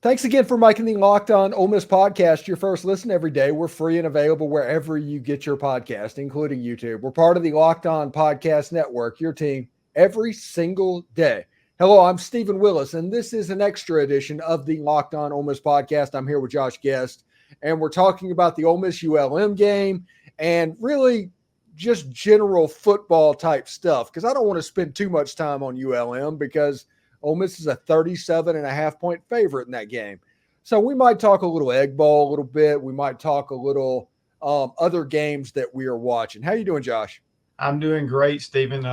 Thanks again for making the Locked On Ole Miss podcast your first listen every day. We're free and available wherever you get your podcast, including YouTube. We're part of the Locked On Podcast Network, your team every single day. Hello, I'm Stephen Willis, and this is an extra edition of the Locked On Ole Miss podcast. I'm here with Josh Guest, and we're talking about the Ole Miss ULM game and really just general football type stuff, because I don't want to spend too much time on ULM because Ole Miss is a 37.5-point favorite in that game. So we might talk a little Egg Bowl a little bit. We might talk a little other games that we are watching. How you doing, Josh? I'm doing great, Stephen.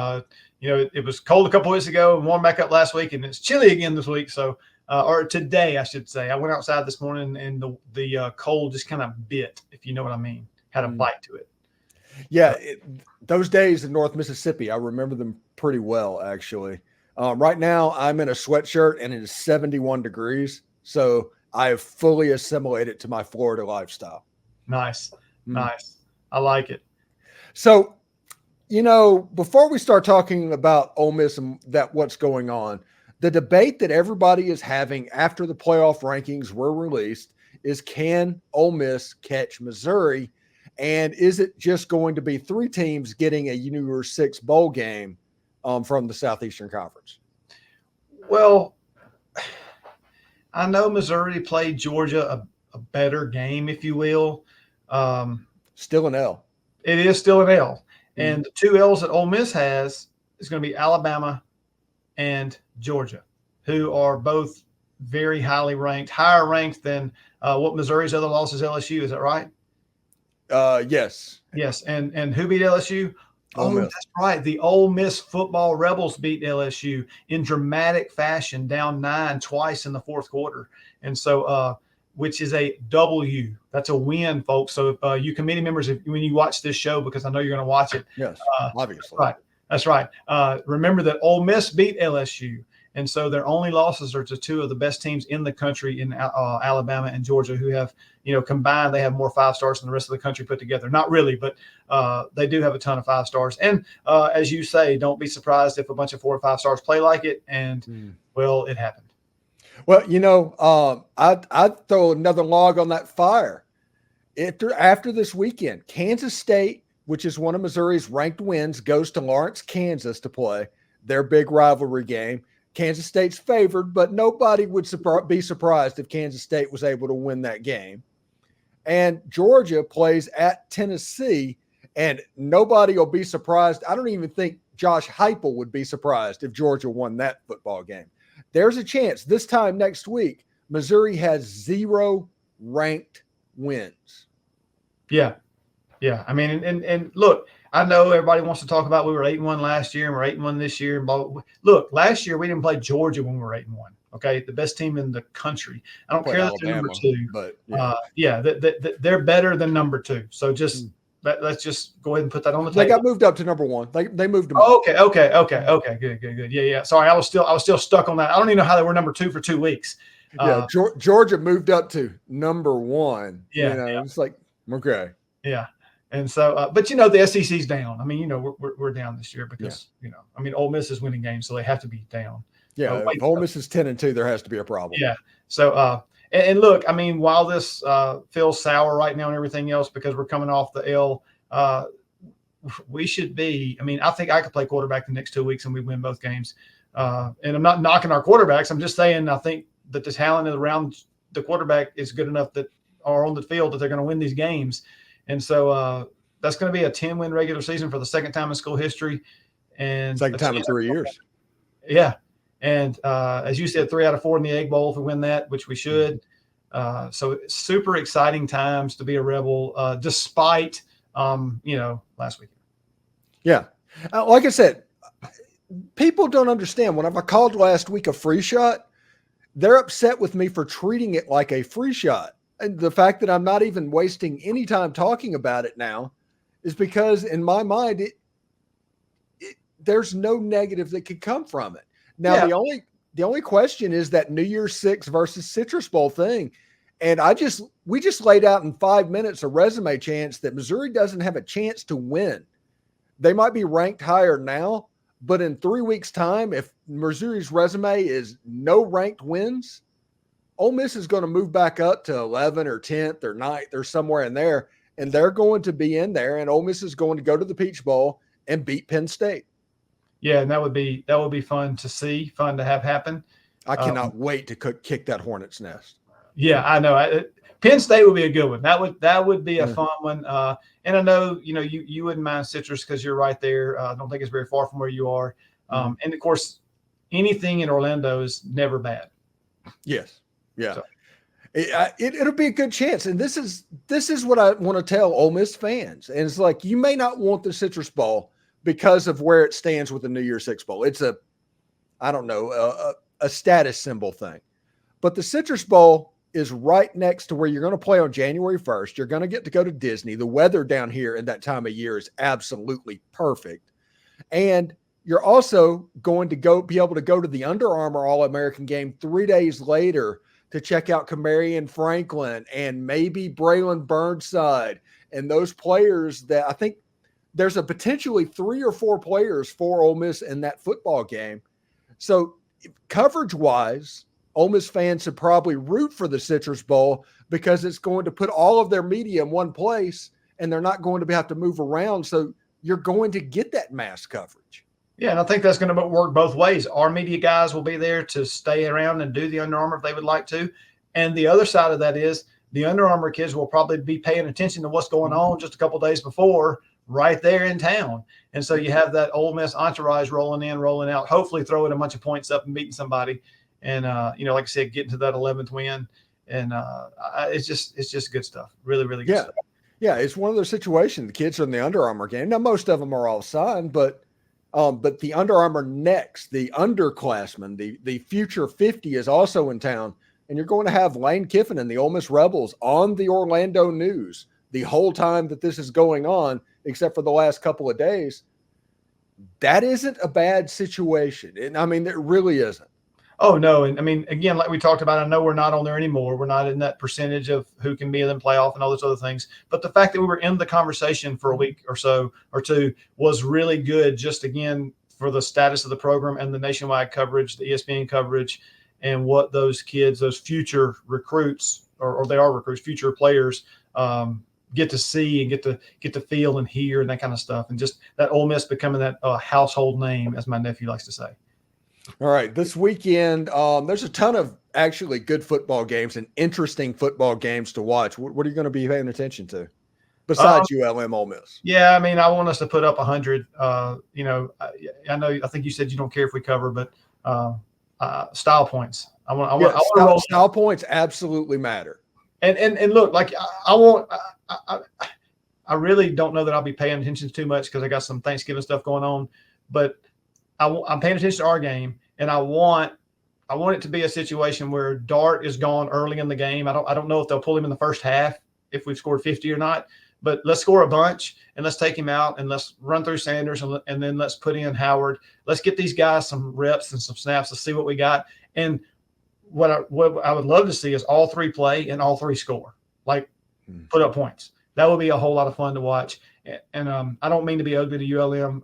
It was cold a couple weeks ago and warmed back up last week, and it's chilly again this week. So, or today, I should say. I went outside this morning, and the cold just kind of bit, if you know what I mean, had a bite to it. Yeah, those days in North Mississippi, I remember them pretty well, actually. Right now, I'm in a sweatshirt, and it is 71 degrees. So I have fully assimilated to my Florida lifestyle. Nice. Nice. I like it. So, before we start talking about Ole Miss and what's going on, the debate that everybody is having after the playoff rankings were released is, can Ole Miss catch Missouri? And is it just going to be three teams getting a New Year's Six bowl game from the Southeastern Conference? Well, I know Missouri played Georgia a better game, if you will. Still an L. It is still an L. And the two L's that Ole Miss has is going to be Alabama and Georgia, who are both very highly ranked, higher ranked than what Missouri's other loss is, LSU. Is that right? Yes. Yes. And who beat LSU? Ole Miss. That's right. The Ole Miss football Rebels beat LSU in dramatic fashion, down 9 twice in the fourth quarter. And so, which is a W. That's a win, folks. So, you committee members, when you watch this show, because I know you're going to watch it. Yes, obviously. Right. That's right. Remember that Ole Miss beat LSU. And so their only losses are to two of the best teams in the country in Alabama and Georgia, who have, combined, they have more 5 stars than the rest of the country put together. Not really, but they do have a ton of 5 stars. And as you say, don't be surprised if a bunch of 4 or 5 stars play like it. And, well, it happened. Well, I'd throw another log on that fire. After this weekend, Kansas State, which is one of Missouri's ranked wins, goes to Lawrence, Kansas to play their big rivalry game. Kansas State's favored, but nobody would be surprised if Kansas State was able to win that game. And Georgia plays at Tennessee, and nobody will be surprised. I don't even think Josh Heupel would be surprised if Georgia won that football game. There's a chance this time next week, Missouri has 0 ranked wins. Yeah. Yeah. I mean, and look, I know everybody wants to talk about we were 8-1 last year and we're 8-1 this year. Look, last year we didn't play Georgia when we were 8-1. Okay, the best team in the country. I don't care that they're number 2, but they're better than number 2. So just let's just go ahead and put that on the table. They got moved up to number 1. They moved them. Oh, okay. Good. Yeah. Sorry, I was still stuck on that. I don't even know how they were number 2 for 2 weeks. Georgia moved up to number 1. It's like, okay. Yeah. And so, but the SEC's down. I mean, we're down this year because, Ole Miss is winning games, so they have to be down. Yeah. If Ole Miss is 10-2, there has to be a problem. Yeah. So, and look, I mean, while this feels sour right now and everything else, because we're coming off the L, we should be, I think I could play quarterback the next 2 weeks and we win both games. And I'm not knocking our quarterbacks. I'm just saying, I think that the talent around the quarterback is good enough that are on the field that they're going to win these games. And so that's going to be a 10-win regular season for the second time in school history. And second time in 3 years. Yeah. And as you said, 3 out of 4 in the Egg Bowl if we win that, which we should. So super exciting times to be a Rebel, despite, last weekend. Yeah. Like I said, people don't understand. When I called last week a free shot, they're upset with me for treating it like a free shot. And the fact that I'm not even wasting any time talking about it now is because in my mind, there's no negative that could come from it. Now, the only question is that New Year's Six versus Citrus Bowl thing. And we just laid out in 5 minutes a resume chance that Missouri doesn't have a chance to win. They might be ranked higher now, but in 3 weeks' time, if Missouri's resume is no ranked wins, Ole Miss is going to move back up to 11 or 10th or 9th or somewhere in there, and they're going to be in there, and Ole Miss is going to go to the Peach Bowl and beat Penn State. Yeah, and that would be fun to see, fun to have happen. I cannot wait to kick that hornet's nest. Yeah, I know. Penn State would be a good one. That would be a fun one. And I know you wouldn't mind Citrus because you're right there. I don't think it's very far from where you are. And of course, anything in Orlando is never bad. Yes. Yeah. So. It'll be a good chance. And this is what I want to tell Ole Miss fans. And it's like, you may not want the Citrus Bowl because of where it stands with the New Year's Six Bowl. It's a status symbol thing. But the Citrus Bowl is right next to where you're going to play on January 1st. You're going to get to go to Disney. The weather down here in that time of year is absolutely perfect. And you're also going to be able to go to the Under Armour All-American game 3 days later to check out Kamarion Franklin and maybe Braylon Burnside and those players that I think there's a potentially 3 or 4 players for Ole Miss in that football game. So coverage-wise, Ole Miss fans should probably root for the Citrus Bowl because it's going to put all of their media in one place and they're not going to have to move around. So you're going to get that mass coverage. Yeah, and I think that's going to work both ways. Our media guys will be there to stay around and do the Under Armour if they would like to. And the other side of that is the Under Armour kids will probably be paying attention to what's going on just a couple of days before right there in town. And so you have that Ole Miss entourage rolling in, rolling out, hopefully throwing a bunch of points up and beating somebody. And, like I said, getting to that 11th win. And it's just good stuff. Really, really good stuff. Yeah, it's one of those situations. The kids are in the Under Armour game. Now, most of them are all signed, but the Under Armour next, the underclassmen, the future 50 is also in town. And you're going to have Lane Kiffin and the Ole Miss Rebels on the Orlando news the whole time that this is going on, except for the last couple of days. That isn't a bad situation. And I mean, it really isn't. Oh, no. And I mean, again, like we talked about, I know we're not on there anymore. We're not in that percentage of who can be in the playoff and all those other things. But the fact that we were in the conversation for a week or so or two was really good, just again, for the status of the program and the nationwide coverage, the ESPN coverage, and what those kids, those future recruits, or they are recruits, future players, get to see and get to feel and hear and that kind of stuff. And just that Ole Miss becoming that household name, as my nephew likes to say. All right, this weekend, there's a ton of actually good football games and interesting football games to watch. What are you going to be paying attention to besides ULM Ole Miss? Yeah, I mean, I want us to put up 100. I think you said you don't care if we cover, but style points. Style points absolutely matter. And look, like I really don't know that I'll be paying attention too much because I got some Thanksgiving stuff going on, but I'm paying attention to our game, and I want it to be a situation where Dart is gone early in the game. I don't know if they'll pull him in the first half if we've scored 50 or not, but let's score a bunch and let's take him out and let's run through Sanders and then let's put in Howard. Let's get these guys some reps and some snaps to see what we got. And what I would love to see is all three play and all three score, like put up points. That would be a whole lot of fun to watch. And I don't mean to be ugly to ULM.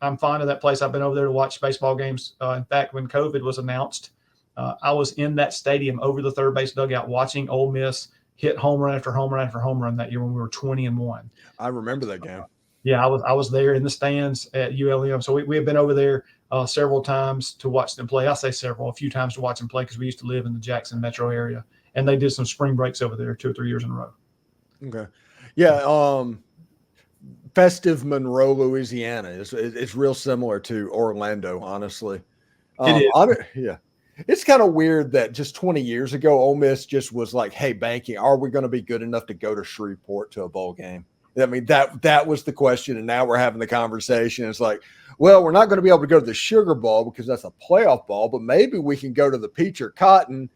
I'm fond of that place. I've been over there to watch baseball games. In fact, when COVID was announced, I was in that stadium over the third base dugout watching Ole Miss hit home run after home run after home run that year when we were 20-1. I remember that game. Yeah, I was there in the stands at ULM. So we have been over there several times to watch them play. I say several, a few times to watch them play because we used to live in the Jackson metro area, and they did some spring breaks over there 2 or 3 years in a row. Okay. Yeah. Festive Monroe, Louisiana is real similar to Orlando, honestly. It is. Yeah. It's kind of weird that just 20 years ago, Ole Miss just was like, hey, banking, are we going to be good enough to go to Shreveport to a bowl game? I mean, that was the question, and now we're having the conversation. It's like, well, we're not going to be able to go to the Sugar Bowl because that's a playoff bowl, but maybe we can go to the Peach or Cotton.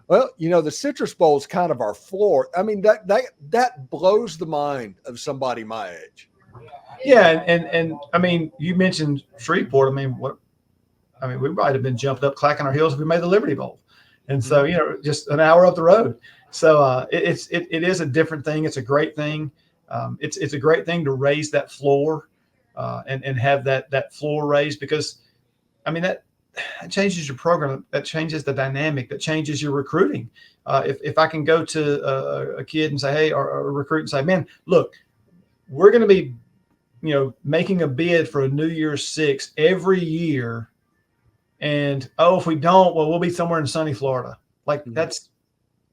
Well, the Citrus Bowl is kind of our floor. I mean, that blows the mind of somebody my age. Yeah, and I mean, you mentioned Shreveport. I mean, we might have been jumped up, clacking our heels if we made the Liberty Bowl, and so just an hour up the road. So it is a different thing. It's a great thing. It's a great thing to raise that floor and have that floor raised because, I mean, it changes your program. That changes the dynamic. That changes your recruiting. If I can go to a kid and say, hey, or a recruit and say, man, look, we're going to be, making a bid for a New Year's Six every year. And, if we don't, well, we'll be somewhere in sunny Florida. Like that's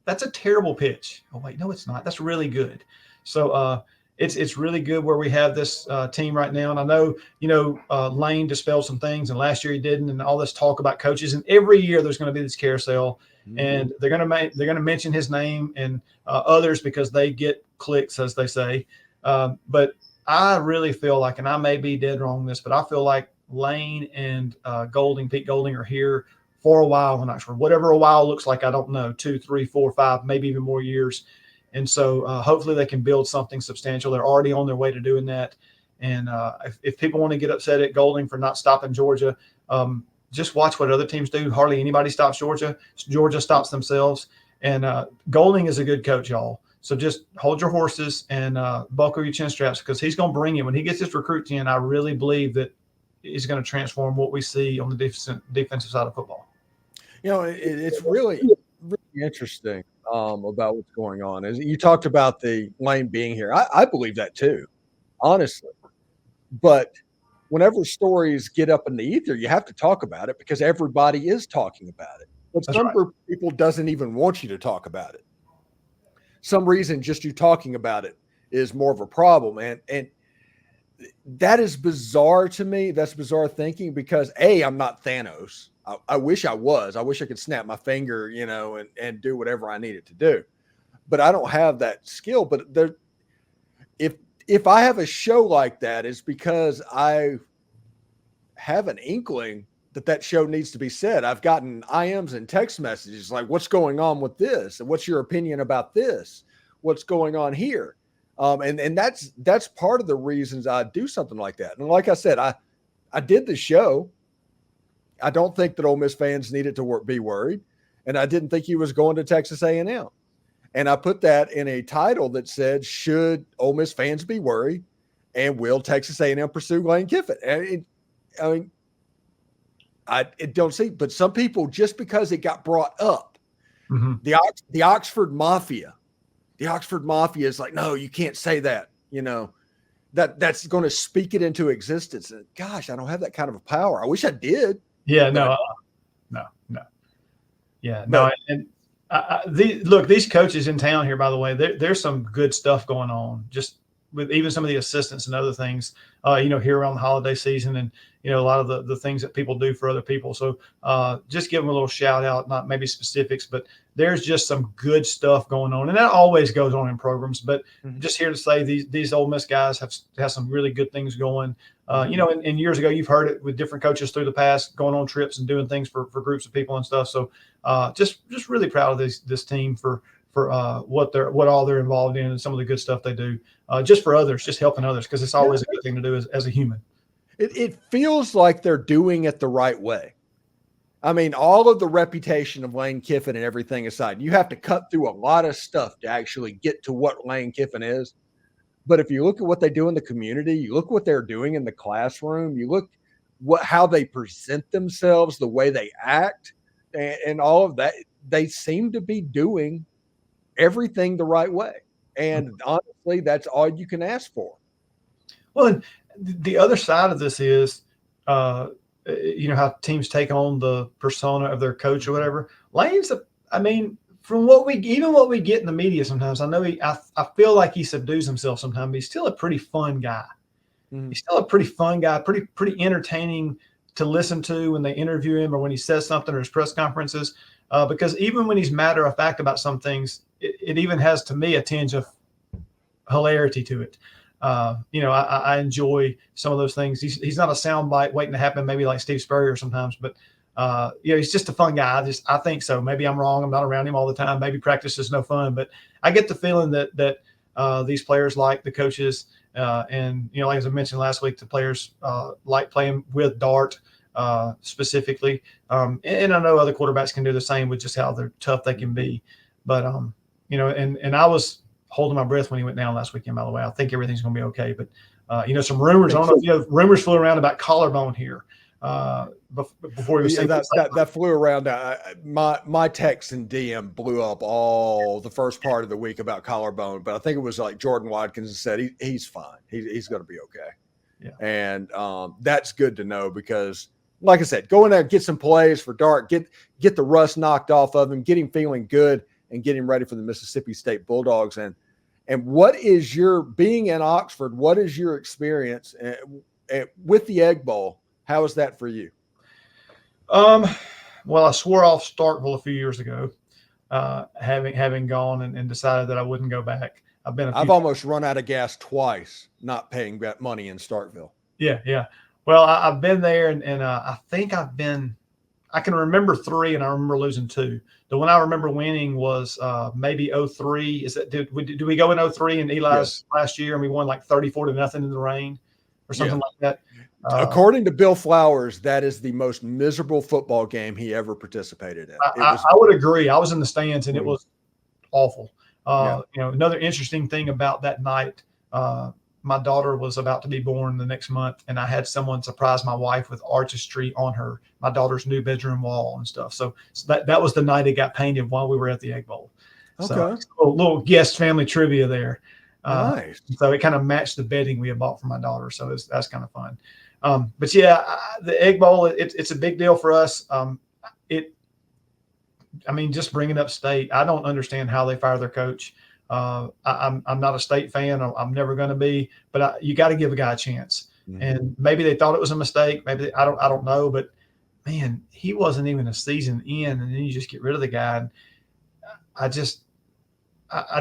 a terrible pitch. Oh, wait, no, it's not. That's really good. So it's really good where we have this team right now. And I know, Lane dispelled some things, and last year he didn't, and all this talk about coaches. And every year there's going to be this carousel, and they're going to mention his name and others because they get clicks, as they say. But I really feel like, and I may be dead wrong on this, but I feel like Lane and Pete Golding are here for a while in Oxford. Whatever a while looks like, I don't know, 2, 3, 4, 5, maybe even more years. And so hopefully they can build something substantial. They're already on their way to doing that. And if people want to get upset at Golding for not stopping Georgia, just watch what other teams do. Hardly anybody stops Georgia. Georgia stops themselves. And Golding is a good coach, y'all. So just hold your horses and buckle your chin straps, because he's going to bring it. When he gets his recruits in, I really believe that he's going to transform what we see on the defensive side of football. It's really, really interesting about what's going on. As you talked about the Lane being here, I believe that too, honestly. But whenever stories get up in the ether, you have to talk about it because everybody is talking about it. But some group of people doesn't even want you to talk about it. Some reason just you talking about it is more of a problem. And that is bizarre to me. That's bizarre thinking because I'm not Thanos. I wish I was. I wish I could snap my finger, and do whatever I needed to do. But I don't have that skill. But if I have a show like that, it's because I have an inkling that show needs to be said. I've gotten IMs and text messages like, what's going on with this? And what's your opinion about this? What's going on here? And that's part of the reasons I do something like that. And like I said, I did the show. I don't think that Ole Miss fans needed to be worried, and I didn't think he was going to Texas A&M. And I put that in a title that said, "Should Ole Miss fans be worried, and will Texas A&M pursue Lane Kiffin?" And I don't see, but some people, just because it got brought up, the Oxford Mafia is like, no, you can't say that. That's going to speak it into existence. And gosh, I don't have that kind of a power. I wish I did. Yeah, no. Yeah, no. And look, these coaches in town here, by the way, there's some good stuff going on. Just with even some of the assistants and other things, here around the holiday season, and a lot of the things that people do for other people. So just give them a little shout out, not maybe specifics, but there's just some good stuff going on, and that always goes on in programs. But just here to say these Ole Miss guys have some really good things going. And years ago, you've heard it with different coaches through the past, going on trips and doing things for groups of people and stuff. So just really proud of this team for what all they're involved in and some of the good stuff they do, just for others, just helping others, because it's always a good thing to do as a human. It feels like they're doing it the right way. I mean, all of the reputation of Lane Kiffin and everything aside, you have to cut through a lot of stuff to actually get to what Lane Kiffin is. But if you look at what they do in the community, you look what they're doing in the classroom, you look how they present themselves, the way they act, and all of that, they seem to be doing everything the right way. And honestly, that's all you can ask for. Well, and the other side of this is, how teams take on the persona of their coach or whatever. Lane's, from what we get in the media sometimes, I know I feel like he subdues himself sometimes, but he's still a pretty fun guy. He's still a pretty fun guy, pretty entertaining to listen to when they interview him or when he says something or his press conferences. Because even when he's matter of fact about some things, it even has, to me, a tinge of hilarity to it. I enjoy some of those things. He's not a soundbite waiting to happen, maybe like Steve Spurrier sometimes, but he's just a fun guy. I think so. Maybe I'm wrong. I'm not around him all the time. Maybe practice is no fun, but I get the feeling that these players like the coaches, and like as I mentioned last week, the players like playing with Dart specifically. And I know other quarterbacks can do the same with just how they're tough they can be. But and I was holding my breath when he went down last weekend, by the way. I think everything's going to be okay. But, some rumors, I don't know if rumors flew around about collarbone here. before he was that flew around. My text and DM blew up all the first part of the week about collarbone, but I think it was like Jordan Watkins said he's fine. He's going to be okay. Yeah. And that's good to know because, like I said, go in there and get some plays for Dart, get the rust knocked off of him, get him feeling good, and get him ready for the Mississippi State Bulldogs. And what is your being in Oxford? What is your experience with the Egg Bowl? How is that for you? Well, I swore off Starkville a few years ago, having gone and decided that I wouldn't go back. I've almost run out of gas twice, not paying that money in Starkville. Yeah. Well, I've been there, and I think I can remember 3, and I remember losing 2. The one I remember winning was maybe 03. Is that did we go in 03 in Eli's last year, and we won like 34-0 in the rain or something like that? According to Bill Flowers, that is the most miserable football game he ever participated in. I would agree. I was in the stands, and it was awful. Another interesting thing about that night, my daughter was about to be born the next month, and I had someone surprise my wife with artistry on my daughter's new bedroom wall and stuff. So that was the night it got painted while we were at the Egg Bowl. Okay. So a little guest family trivia there. Nice. So it kind of matched the bedding we had bought for my daughter. So that's kind of fun. But yeah, the Egg Bowl, it's a big deal for us. Just bringing up State, I don't understand how they fire their coach. I'm not a State fan. I'm never going to be, but you got to give a guy a chance. Mm-hmm. And maybe they thought it was a mistake. Maybe I don't know, but man, he wasn't even a season in, and then you just get rid of the guy. And I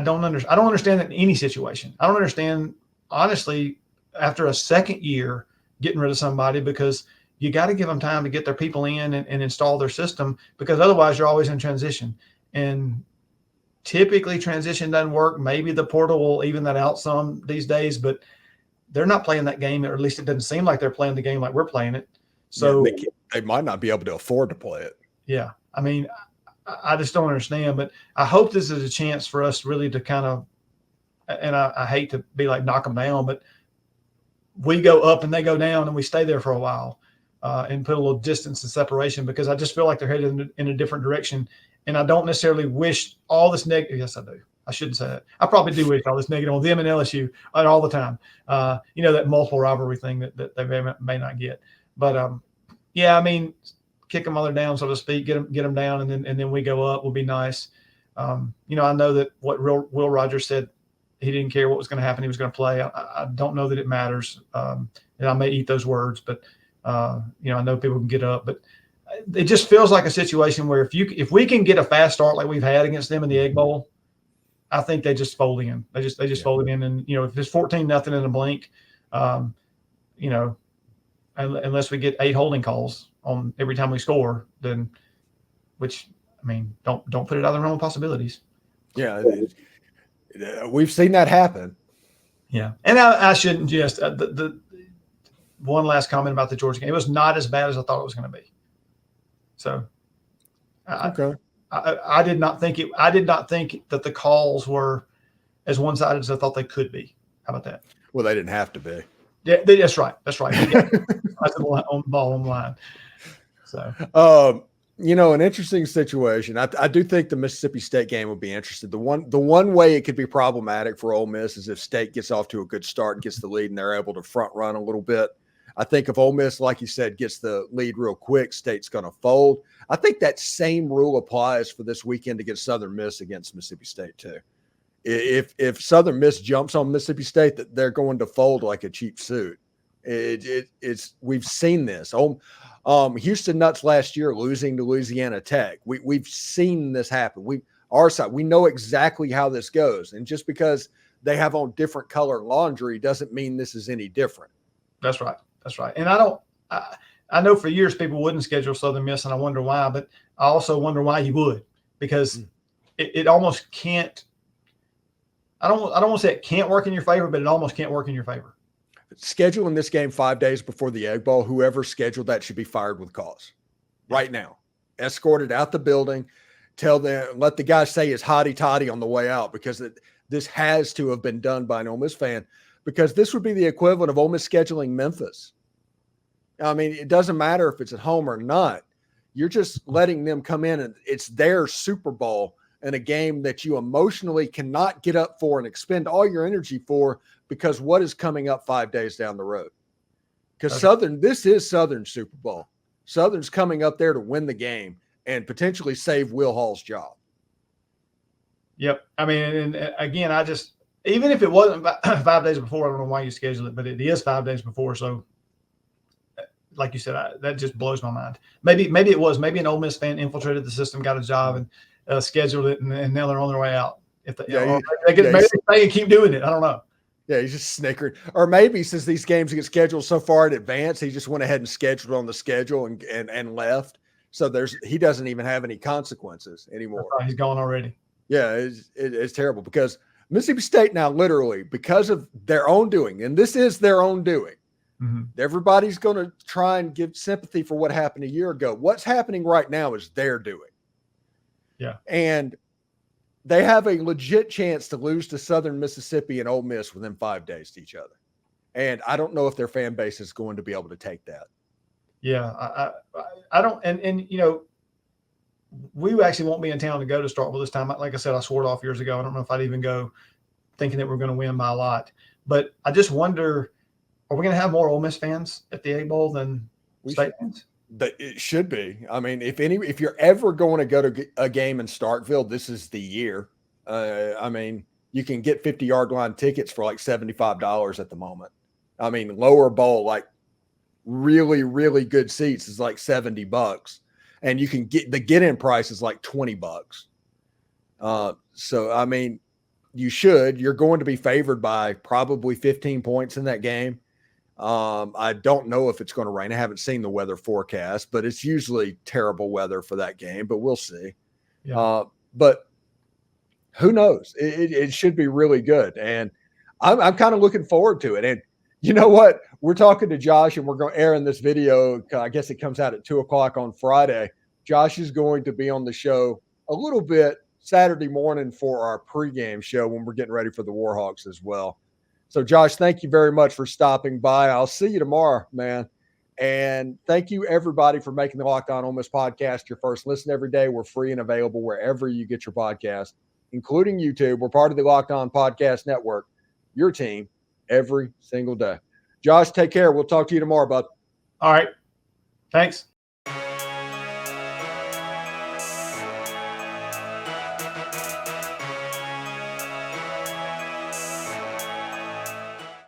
don't understand that in any situation. I don't understand, honestly, after a second year, getting rid of somebody, because you got to give them time to get their people in and install their system, because otherwise you're always in transition. And typically transition doesn't work. Maybe the portal will even that out some these days, but they're not playing that game, or at least it doesn't seem like they're playing the game like we're playing it. So they might not be able to afford to play it. Yeah. I mean, I just don't understand, but I hope this is a chance for us really to kind of, and I hate to be like knock them down, but we go up and they go down, and we stay there for a while and put a little distance and separation, because I just feel like they're headed in a different direction. And I don't necessarily wish all this negative. Yes, I do. I shouldn't say that. I probably do wish all this negative on them and LSU all the time. That multiple rivalry thing that they may not get. But yeah, I mean, kick them while they're down, so to speak. Get them down, and then we go up. Will be nice. I know that what Will Rogers said, he didn't care what was going to happen. He was going to play. I don't know that it matters. And I may eat those words, but I know people can get up. But it just feels like a situation where if we can get a fast start like we've had against them in the Egg Bowl, I think they just fold in. They just fold it in, and if it's 14-0 in a blink, unless we get 8 holding calls on every time we score, then which I mean, don't put it out of the realm of possibilities. Yeah, we've seen that happen. Yeah, and I shouldn't just the one last comment about the Georgia game. It was not as bad as I thought it was going to be. So, okay. I did not think that the calls were as one-sided as I thought they could be. How about that? Well, they didn't have to be. Yeah, that's right. That's right. On the ball on the line. So, an interesting situation. I do think the Mississippi State game would be interesting. The one way it could be problematic for Ole Miss is if State gets off to a good start and gets the lead, and they're able to front run a little bit. I think if Ole Miss, like you said, gets the lead real quick, State's going to fold. I think that same rule applies for this weekend against Southern Miss against Mississippi State too. If Southern Miss jumps on Mississippi State, that they're going to fold like a cheap suit. We've seen this. Houston Nuts last year losing to Louisiana Tech. We've seen this happen. We know exactly how this goes, and just because they have on different color laundry doesn't mean this is any different. That's right. That's right. And I know for years people wouldn't schedule Southern Miss, and I wonder why, but I also wonder why you would, because it almost can't. I don't want to say it can't work in your favor, but it almost can't work in your favor. Scheduling this game 5 days before the Egg Bowl, whoever scheduled that should be fired with cause right now. Escorted out the building, let the guy say his hotty toddy on the way out, because this has to have been done by an Ole Miss fan, because this would be the equivalent of Ole Miss scheduling Memphis. I mean, it doesn't matter if it's at home or not. You're just letting them come in, and it's their Super Bowl in a game that you emotionally cannot get up for and expend all your energy for, because what is coming up 5 days down the road? Because this is Southern's Super Bowl. Southern's coming up there to win the game and potentially save Will Hall's job. Yep. I mean, and again, even if it wasn't 5 days before, I don't know why you scheduled it, but it is 5 days before. So, like you said, that just blows my mind. Maybe it was. Maybe an Ole Miss fan infiltrated the system, got a job, and scheduled it, and now they're on their way out. Maybe they keep doing it. I don't know. Yeah, he's just snickering. Or maybe since these games get scheduled so far in advance, he just went ahead and scheduled on the schedule and left. So he doesn't even have any consequences anymore. Right, he's gone already. Yeah, it's terrible, because Mississippi State now, literally, because of their own doing, and this is their own doing, everybody's going to try and give sympathy for what happened a year ago. What's happening right now is their doing. Yeah. And they have a legit chance to lose to Southern Mississippi and Ole Miss within 5 days to each other. And I don't know if their fan base is going to be able to take that. Yeah, I don't. And we actually won't be in town to go to Starkville this time. Like I said, I swore it off years ago. I don't know if I'd even go, thinking that we're going to win by a lot. But I just wonder, are we going to have more Ole Miss fans at the Egg Bowl than State fans? It should be. I mean, if you're ever going to go to a game in Starkville, this is the year. I mean, you can get 50-yard line tickets for like $75 at the moment. I mean, lower bowl, like really, really good seats is like $70. And you can get-in price is like $20. So, I mean, you're going to be favored by probably 15 points in that game. I don't know if it's going to rain. I haven't seen the weather forecast, but it's usually terrible weather for that game, but we'll see. Yeah. But who knows? It should be really good. And I'm kind of looking forward to it. And you know what? We're talking to Josh, and we're going to air in this video. I guess it comes out at 2:00 on Friday. Josh is going to be on the show a little bit Saturday morning for our pregame show when we're getting ready for the Warhawks as well. So, Josh, thank you very much for stopping by. I'll see you tomorrow, man. And thank you, everybody, for making the Locked On Ole Miss podcast your first listen every day. We're free and available wherever you get your podcast, including YouTube. We're part of the Locked On Podcast Network, your team every single day. Josh, take care. We'll talk to you tomorrow, bud. All right. Thanks.